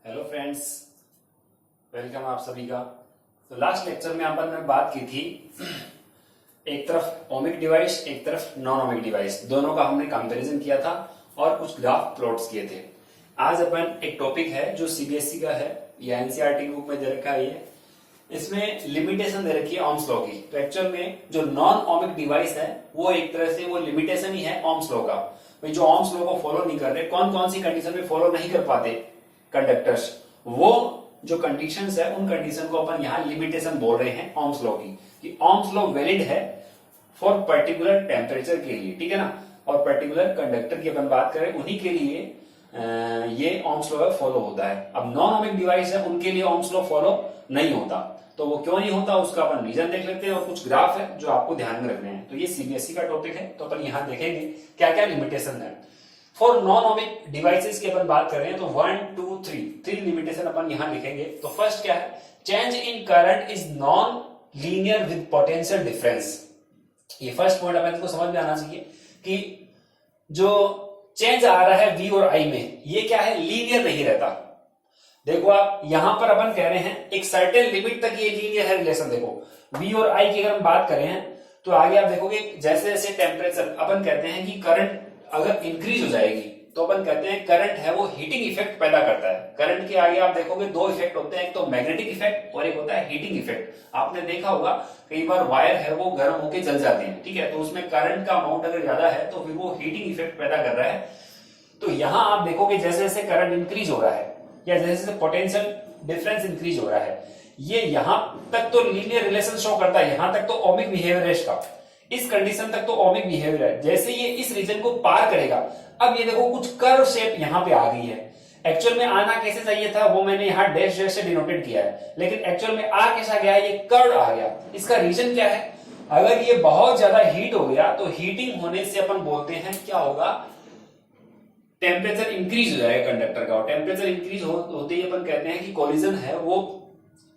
Hello friends, welcome आप सभी का। तो लास्ट लेक्चर में अपन ने बात की थी एक तरफ ओमिक डिवाइस, एक तरफ नॉन ओमिक डिवाइस, दोनों का हमने कंपैरिजन किया था और कुछ ग्राफ प्लॉट्स किए थे। आज अपन एक टॉपिक है जो सीबीएसई का है या एनसीईआरटी की बुक में दे रखा है। ये इसमें लिमिटेशन दे रखी है ओम्स लॉ की। तो एक्चुअल में जो नॉन ओमिक डिवाइस है वो एक तरह से वो लिमिटेशन ही है ओम्स लॉ का। भाई जो ओम्स लॉ को फॉलो नहीं कर रहे, कौन कौन सी कंडीशन में फॉलो नहीं कर पाते कंडक्टर्स, वो जो कंडीशंस है उन कंडीशन को अपन यहाँ लिमिटेशन बोल रहे हैं ओम्स लॉ की, कि ओम्स लॉ वैलिड है फॉर पर्टिकुलर टेम्परेचर के लिए, ठीक है ना। और पर्टिकुलर कंडक्टर की अपन बात करें उन्हीं के लिए ये ओम्स लॉ फॉलो होता है। अब नॉन ओमिक डिवाइस है उनके लिए ओम्स लॉ फॉलो नहीं होता। तो वो क्यों नहीं होता उसका अपन रीजन देख लेते हैं और कुछ ग्राफ है जो आपको ध्यान में रखने हैं। तो ये सीबीएसई का टॉपिक है, तो अपन यहाँ देखेंगे क्या क्या लिमिटेशन है फॉर नॉन ओमिक डिवाइसेस की। अपन बात कर रहे हैं तो 1 2 3 लिमिटेशन अपन यहां लिखेंगे। तो फर्स्ट क्या है, change in current is non linear with potential difference. ये फर्स्ट पॉइंट अपन को समझ में आना चाहिए कि जो चेंज आ रहा है वी और आई में, ये क्या है, लीनियर नहीं रहता। देखो आप यहां पर अपन कह रहे हैं एक सर्टेन लिमिट तक ये लीनियर है रिलेशन। देखो वी और आई की अगर हम बात करें हैं तो आगे आप देखोगे जैसे जैसे टेम्परेचर, अपन कहते हैं कि करंट अगर इंक्रीज हो जाएगी तो अपन कहते हैं करंट है वो हीटिंग इफेक्ट पैदा करता है। करंट के आगे आप देखोगे दो इफेक्ट होते हैं, एक तो मैग्नेटिक इफेक्ट और एक होता है हीटिंग इफेक्ट। आपने देखा होगा कई बार वायर है वो गर्म होकर जल जाते हैं, ठीक है, तो उसमें करंट का अमाउंट अगर ज्यादा है तो फिर वो हीटिंग इफेक्ट पैदा कर रहा है। तो यहां आप देखोगे जैसे जैसे करंट इंक्रीज हो रहा है या जैसे जैसे पोटेंशियल डिफरेंस इंक्रीज हो रहा है, ये यहां तक तो लीनियर रिलेशन शो करता है, यहां तक तो ओमिक बिहेवियर है इसका, इस कंडीशन तक तो ओमिक बिहेवियर है। जैसे ये इस रीजन को पार करेगा, अब ये देखो कुछ कर्व शेप यहां पे आ गई है। एक्चुअल में आना कैसे चाहिए था वो मैंने यहां डैश डैश से डिनोटेड किया है, लेकिन एक्चुअल में आ कैसा गया, ये कर्व आ गया। इसका रीजन क्या है, अगर ये बहुत ज्यादा हीट हो गया तो हीटिंग होने से अपन बोलते हैं क्या होगा, टेम्परेचर इंक्रीज हो जाएगा कंडक्टर का। और टेम्परेचर इंक्रीज होते ही अपन कहते हैं कि कोलिजन है वो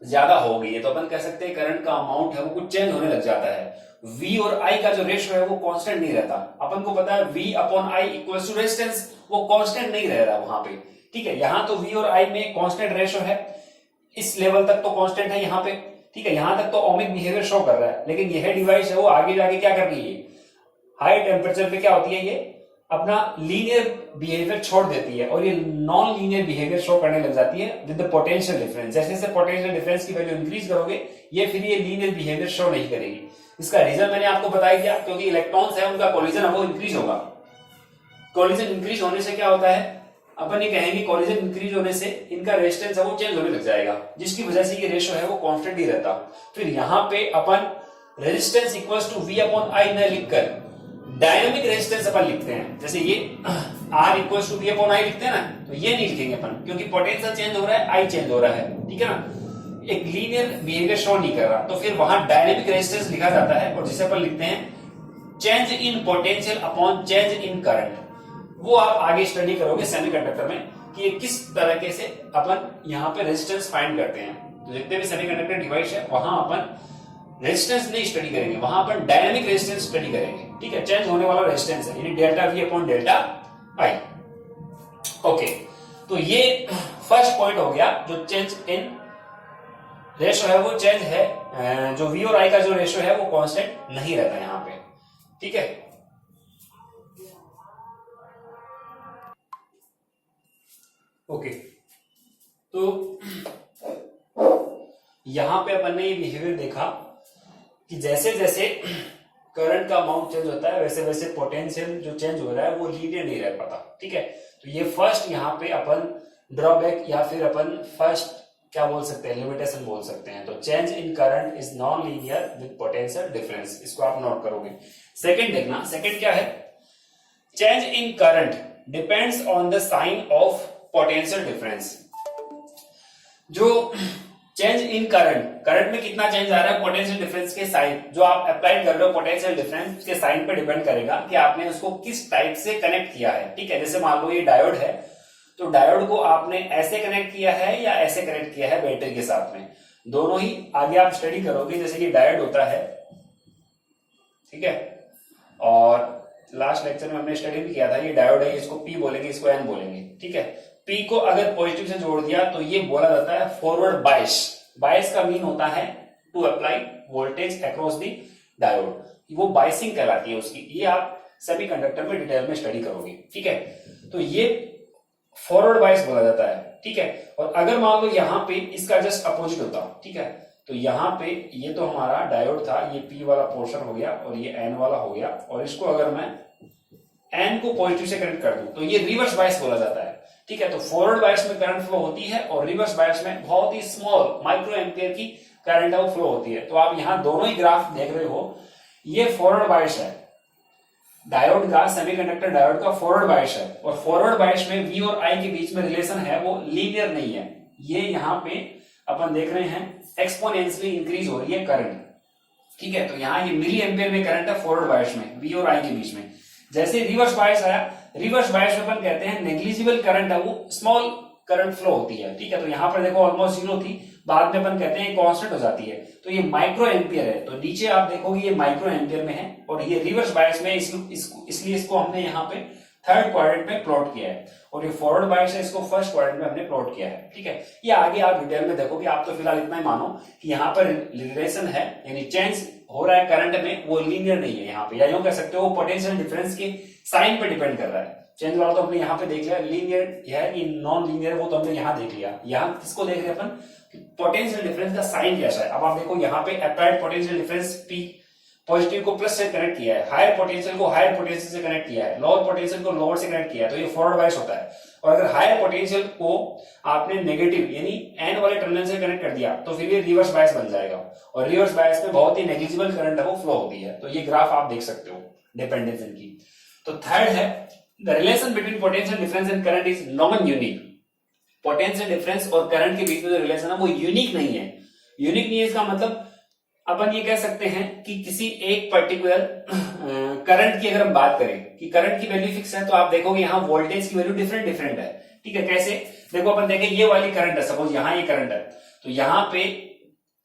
ज्यादा हो गई है, तो अपन कह सकते हैं करंट का अमाउंट है वो कुछ चेंज होने लग जाता है। V और I का जो रेशियो है वो कांस्टेंट नहीं रहता। अपन को पता है V upon I equals to resistance, वो कांस्टेंट नहीं रह रहा वहां पे, ठीक है। यहां तो V और I में कांस्टेंट रेशियो है, इस लेवल तक तो कांस्टेंट है यहाँ पे, ठीक है, यहां तक तो ओमिक बिहेवियर शो कर रहा है। लेकिन यह डिवाइस है वो आगे जाके क्या कर रही है, हाई टेम्परेचर पे क्या होती है, ये अपना लीनियर बिहेवियर छोड़ देती है और ये नॉन लीनियर बिहेवियर शो करने लग जाती है विद द पोटेंशियल डिफरेंस। जैसे जैसे पोटेंशियल डिफरेंस की वैल्यू इंक्रीज करोगे ये फिर ये लीनियर बिहेवियर शो नहीं करेगी। इसका रीजन मैंने आपको बताया दिया, क्योंकि इलेक्ट्रॉन्स है उनका कोलिजन है वो इंक्रीज होगा। कोलिजन इंक्रीज होने से क्या होता है, अपन ये कहेंगे कोलिजन इंक्रीज होने से इनका रेजिस्टेंस है वो चेंज होने लग जाएगा, जिसकी वजह से ये रेशियो है वो कांस्टेंट ही रहता। फिर यहाँ पे अपन resistance equals to V upon I न लिखकर डायनामिक रेजिस्टेंस अपन लिखते हैं। जैसे ये R equals to V upon I लिखते हैं ना, तो ये नहीं लिखेंगे अपन, क्योंकि पोटेंशियल चेंज हो रहा है, I चेंज हो रहा है, ठीक है ना, एक लीनियर बिहेवियर शो नहीं कर रहा। तो फिर वहां डायनेमिक रेजिस्टेंस लिखा जाता है और जिसे अपन लिखते हैं change in potential upon change in current. वो आप आगे स्टडी करोगे सेमीकंडक्टर में कि किस तरीके से अपन यहाँ पे रेजिस्टेंस फाइंड करते हैं। तो जितने भी सेमीकंडक्टर डिवाइस है वहां अपन रेजिस्टेंस नहीं स्टडी करेंगे, वहां अपन डायनेमिक रेजिस्टेंस स्टडी करेंगे, ठीक है, चेंज होने वाला रेजिस्टेंस है, यानी delta V upon delta I। Okay, तो ये फर्स्ट पॉइंट हो गया, जो चेंज इन रेशियो है वो चेंज है, जो V और I का जो रेशियो है वो कांस्टेंट नहीं रहता यहां पे, ठीक है। ओके, तो यहां पे अपन ने ये बिहेवियर देखा कि जैसे जैसे करंट का अमाउंट चेंज होता है वैसे वैसे पोटेंशियल जो चेंज हो रहा है वो लीनियर नहीं रह पाता, ठीक है। तो ये फर्स्ट यहाँ पे अपन ड्रॉबैक या फिर अपन फर्स्ट क्या बोल सकते हैं, लिमिटेशन बोल सकते हैं। तो change in current is non linear with potential difference, इसको आप नोट करोगे। सेकंड देखना, सेकंड क्या है, change in current depends on the sign of potential difference. जो चेंज इन करंट, करंट में कितना चेंज आ रहा है पोटेंशियल डिफरेंस के साइन जो आप अप्लाई कर रहे हो पोटेंशियल डिफरेंस के साइन पे डिपेंड करेगा कि आपने उसको किस टाइप से कनेक्ट किया है, ठीक है। जैसे मान लो ये डायोड है, तो डायोड को आपने ऐसे कनेक्ट किया है या ऐसे कनेक्ट किया है बैटरी के साथ में, दोनों ही आगे आप स्टडी करोगे। जैसे कि डायोड होता है, ठीक है, और लास्ट लेक्चर में हमने स्टडी भी किया था, ये डायोड है, इसको P बोलेंगे, इसको N बोलेंगे, ठीक है। P को अगर पॉजिटिव से जोड़ दिया तो ये बोला जाता है फॉरवर्ड बायस। बायस का मीन होता है to apply voltage across the diode, वो बायसिंग कहलाती है उसकी। ये आप सभी कंडक्टर में डिटेल में स्टडी करोगे, ठीक है। तो ये फॉरवर्ड बायस बोला जाता है, ठीक है। और अगर मान लो यहाँ पे इसका जस्ट अपोजिट होता, ठीक है, तो यहाँ पे ये तो हमारा डायोड था, ये P वाला पोर्शन हो गया और ये N वाला हो गया, और इसको अगर मैं N को पॉजिटिव से कनेक्ट कर दूं तो ये रिवर्स बायस बोला जाता है, ठीक है। तो फॉरवर्ड बायस में करंट फ्लो होती है और रिवर्स बायस में बहुत ही स्मॉल माइक्रो एम्पियर की करंट वो फ्लो होती है। तो आप यहाँ दोनों ही ग्राफ देख रहे हो, ये फॉरवर्ड बायस है डायोड का, सेमीकंडक्टर डायोड का फॉरवर्ड बायस है, और फॉरवर्ड बायस में V और I के बीच में रिलेशन है वो लीनियर नहीं है। ये यहाँ पे अपन देख रहे हैं एक्सपोनेंशियली इंक्रीज हो रही है करंट, ठीक है। तो यहाँ ये मिली एम्पियर में करंट है फॉरवर्ड बायस में V और I के बीच में। जैसे रिवर्स बायस आया, रिवर्स बायस में अपन कहते हैं नेग्लिजिबल करंट है वो, स्मॉल करंट फ्लो होती है, ठीक है। तो यहाँ पर देखो ऑलमोस्ट जीरो थी, बाद में अपन कहते हैं कांस्टेंट हो जाती है, तो ये माइक्रो एम्पियर है। तो नीचे आप देखोगे ये माइक्रो एम्पियर में है, और ये रिवर्स बायस में इसलिए इसको हमने यहाँ पे थर्ड क्वाड्रेंट में प्लॉट किया है, और ये फॉरवर्ड बायस है, इसको फर्स्ट क्वाड्रेंट में हमने प्लॉट किया है, ठीक है। ये आगे आप डिटेल में देखोगे, आप तो फिलहाल इतना ही मानो कि यहाँ पर रिलेशन है, यानी चेंज हो रहा है करंट में, वो लीनियर नहीं है यहाँ पे, या यूं कह सकते हो पोटेंशियल डिफरेंस के साइन पे डिपेंड कर रहा है। चेंज वाला तो हमने यहाँ पे देख लिया, लीनियर है कि नॉन लीनियर वो तो हमने यहाँ देख लिया। यहाँ किसको देख रहे हैं अपन, पोटेंशियल डिफरेंस का साइन कैसा है। अब आप देखो यहाँ पे applied potential difference P positive को प्लस से कनेक्ट किया है, हायर पोटेंशियल को हायर पोटेंशियल से कनेक्ट किया है, लोअर पोटेंशियल को लोअर से कनेक्ट किया है, तो ये फॉरवर्ड बायस होता है। और अगर हायर पोटेंशियल को आपने नेगेटिव यानी N वाले टर्मिनल से कनेक्ट कर दिया तो फिर ये रिवर्स बायस बन जाएगा, और रिवर्स बायस में बहुत ही नेग्लिजिबल करंट है वो फ्लो होती है। तो ये ग्राफ आप देख सकते हो डिपेंडेंस इनकी। तो थर्ड है the relation between potential difference and current is non unique. Potential difference और करंट के बीच में जो रिलेशन है वो यूनिक नहीं है। यूनिक नहीं है इसका मतलब अपन ये कह सकते हैं कि किसी एक पर्टिकुलर करंट की अगर हम बात करें कि करंट की वैल्यू फिक्स है, तो आप देखोगे यहाँ वोल्टेज की वैल्यू डिफरेंट डिफरेंट है, ठीक है। कैसे देखो, अपन देखें ये वाली करंट है, सपोज यहाँ ये करंट है, तो यहाँ पे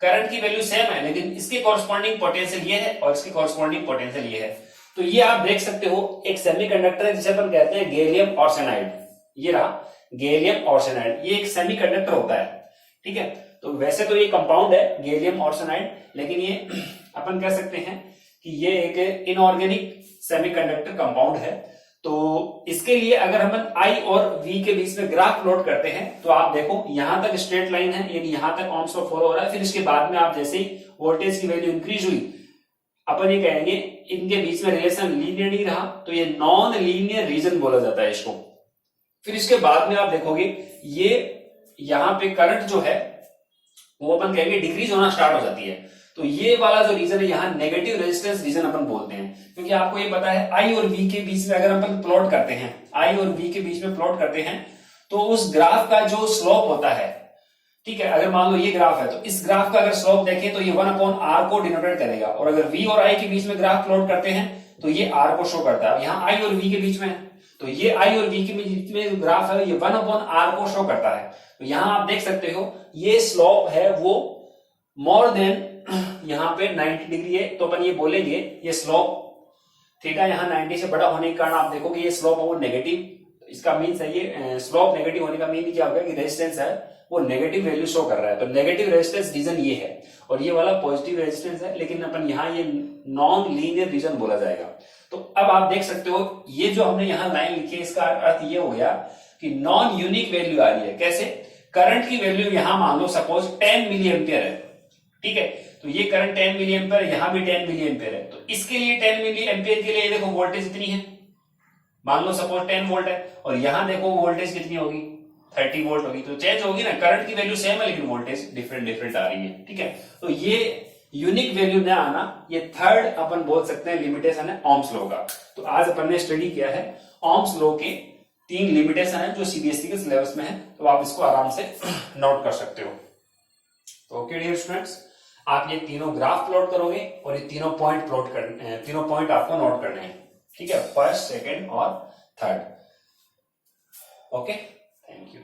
करंट की वैल्यू सेम है, लेकिन इसके कॉरस्पॉन्डिंग पोटेंशियल ये है और इसके कॉरस्पॉन्डिंग पोटेंशियल ये है। तो ये आप देख सकते हो एक सेमीकंडक्टर है जिसे अपन कहते हैं गैलियम आर्सेनाइड। ये रहा गैलियम आर्सेनाइड, ये एक सेमीकंडक्टर होता है, ठीक है। तो वैसे तो ये कंपाउंड है गैलियम आर्सेनाइड, लेकिन ये अपन कह सकते हैं कि ये एक इनऑर्गेनिक सेमीकंडक्टर कंपाउंड है। तो इसके लिए अगर हम I और V के बीच में ग्राफ प्लॉट करते हैं तो आप देखो यहां तक स्ट्रेट लाइन है, यानी यहां तक ohms लॉ फॉलो हो रहा है। फिर इसके बाद में आप जैसे ही वोल्टेज की वैल्यू इंक्रीज हुई, अपन ये कहेंगे इनके बीच में रिलेशन लीनियर नहीं रहा, तो ये नॉन लीनियर रीजन बोला जाता है इसको। फिर इसके बाद में आप देखोगे ये यहाँ पे करंट जो है वो अपन कहेंगे डिक्रीज होना स्टार्ट हो जाती है। तो ये वाला जो रीजन है यहाँ नेगेटिव रेजिस्टेंस रीजन अपन बोलते हैं, क्योंकि आपको ये पता है I और V के बीच में अगर अपन प्लॉट करते हैं, I और V के बीच में प्लॉट करते हैं, तो उस ग्राफ का जो स्लोप होता है, ठीक है, अगर मान लो ये ग्राफ है तो इस ग्राफ का अगर स्लोप देखें तो ये 1/r को डिनोटेट करेगा, और अगर V और I के बीच में ग्राफ प्लॉट करते हैं तो ये r को शो करता है। यहाँ I और V के बीच में, तो ये I और V के बीच में ग्राफ है, ये 1/r को शो करता है। तो यहाँ आप देख सकते हो ये स्लोप है वो मोर देन यहाँ पे 90 डिग्री है, तो अपन ये बोलेंगे ये स्लोप थीटा यहाँ 90 से बड़ा होने के कारण आप देखोगे ये स्लोप है वो नेगेटिव। इसका मीन है ये स्लोप नेगेटिव होने का मीन क्या होगा कि रेजिस्टेंस है वो नेगेटिव वैल्यू शो कर रहा है। तो नेगेटिव रेजिस्टेंस रीजन ये है, और ये वाला पॉजिटिव रेजिस्टेंस है, लेकिन अपन यहाँ ये नॉन लीनियर रीजन बोला जाएगा। तो अब आप देख सकते हो ये जो हमने यहाँ लाइन लिखी है इसका अर्थ ये हो गया कि नॉन यूनिक वैल्यू आ रही है। कैसे, करंट की वैल्यू यहाँ मान लो सपोज 10 मिली एम्पियर है, ठीक है, तो ये करंट 10 मिली एम्पियर, यहाँ भी 10 मिली एम्पियर है। तो इसके लिए 10 मिली एम्पियर के लिए देखो वोल्टेज इतनी है, मान लो सपोज 10 वोल्ट है, और यहाँ देखो वोल्टेज कितनी होगी 30 वोल्ट होगी। तो चेंज होगी ना, करंट की वैल्यू सेम है लेकिन वोल्टेज डिफरेंट डिफरेंट आ रही है, ठीक है। तो ये यूनिक वैल्यू न आना, ये थर्ड अपन बोल सकते हैं लिमिटेशन है ohms लॉ का। तो आज अपन ने स्टडी किया है ohms लॉ के 3 लिमिटेशन है जो सीबीएसई के सिलेबस में है, तो आप इसको आराम से नोट कर सकते हो। तो ओके डियर स्टूडेंट्स, आप ये तीनों ग्राफ प्लॉट करोगे और ये तीनों पॉइंट प्लॉट करने, तीनों पॉइंट आपको नोट करने हैं, ठीक है, फर्स्ट, सेकंड और थर्ड। Okay, thank you.